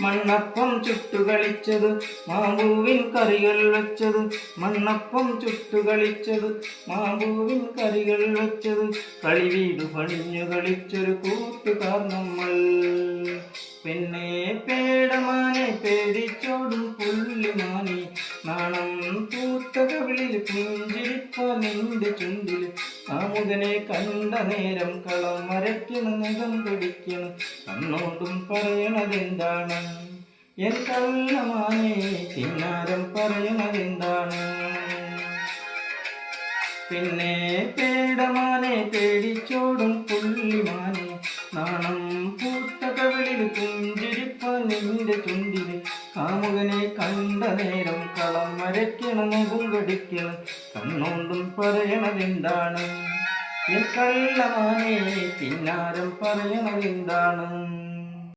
മണ്ണപ്പം ചുട്ടുകളിച്ചത് മാമ്പൂവിൻ കറികൾ വെച്ചത്, മണ്ണപ്പം ചുട്ടുകളിച്ചത് മാമ്പൂവിൻ കറികൾ വെച്ചത്, കളിവീട് പണിഞ്ഞു കളിച്ചൊരു കൂട്ടുകാർ നമ്മൾ. പെണ്ണേ പേടമാനെ പേടിച്ചോടും പുള്ളിമാനെ, നാണം പൂത്ത കവിളിൽ പുഞ്ചിരിപ്പ നിന്റെ ചുണ്ടിൽ, ആമുഖനെ കണ്ട നേരം കളം മരയ്ക്കണം നഖം പിടിക്കണം, കണ്ണോണ്ടും പറയണതെന്താണ് എൻ കള്ളമാനെ, ചിന്നാരം പറയണതെന്താണ്. പിന്നെ പേടമാനെ പേടിച്ചോടും പുള്ളിമാനെ, നാണം പൂത്ത കവിളിൽ പുഞ്ചിരിപ്പ നിന്റെ ചുണ്ടിൽ, കാമുകനെ കണ്ട നേരം കളം മരയ്ക്കണം നഖം കടിക്കണം, കണ്ണോണ്ടും പറയണതെന്താണ് എൻ കള്ളമാനെ, ചിന്നാരം പറയണതെന്താണ്.